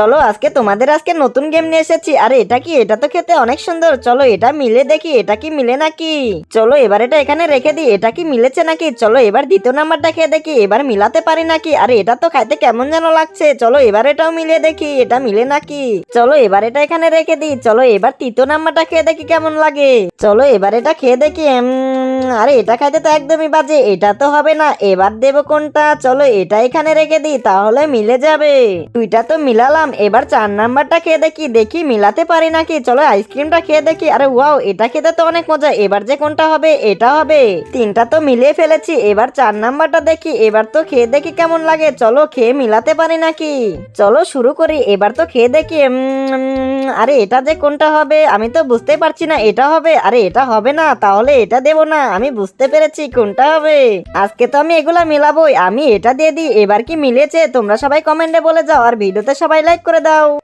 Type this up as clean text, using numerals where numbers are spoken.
চলো আজকে নতুন গেম নিয়ে এসেছি। আরে এটা কি? এটা তো খেতে অনেক সুন্দর। চলো এটা মিলে দেখি, এটা কি মিলে নাকি। চলো এবার এটা এখানে রেখে দিই। এটা কি মিলেছে নাকি? চলো এবার দ্বিতীয় নাম্বারটা খেয়ে দেখি এবার মিলাতে পারি নাকি। আরে এটা তো খাইতে কেমন যেন লাগছে। চলো এবার এটাও মিলিয়ে দেখি এটা মিলে নাকি। চলো এবার এটা এখানে রেখে দিই। চলো এবার তৃতীয় নাম্বারটা খেয়ে দেখি কেমন লাগে। চলো এবার এটা খেয়ে দেখি। আরে এটা খাইতে তো একদমই বাজে, এটা তো হবে না। এবার দেবো কোনটা? চলো এটা এখানে রেখে দিই, তাহলে মিলে যাবে। দুইটা তো মিলালাম, এবার 4 নাম্বারটা খেয়ে দেখি, দেখি মিলাতে পারি নাকি। চলো আইসক্রিমটা খেয়ে দেখি। আরে ওয়াও, এটা খেতে তো অনেক মজা। এবার যে কোনটা হবে? এটা হবে। তিনটা তো মিলিয়ে ফেলেছি, এবার 4 নাম্বারটা দেখি। এবার তো খেয়ে দেখি কেমন লাগে। চলো খেয়ে মিলাতে পারি নাকি। চলো শুরু করি। এবার তো খেয়ে দেখি। আরে এটা যে কোনটা হবে আমি তো বুঝতে পারছি না। এটা হবে? আরে এটা হবে না, তাহলে এটা দেবো না। আমি বুঝতে পেরেছি কোনটা হবে। আজকে তো আমি এগুলা মিলাবোই। আমি এটা দিয়ে দিই। এবার কি মিলেছে তোমরা সবাই কমেন্টে বলে যাও, আর ভিডিওতে সবাই লাইক করে দাও।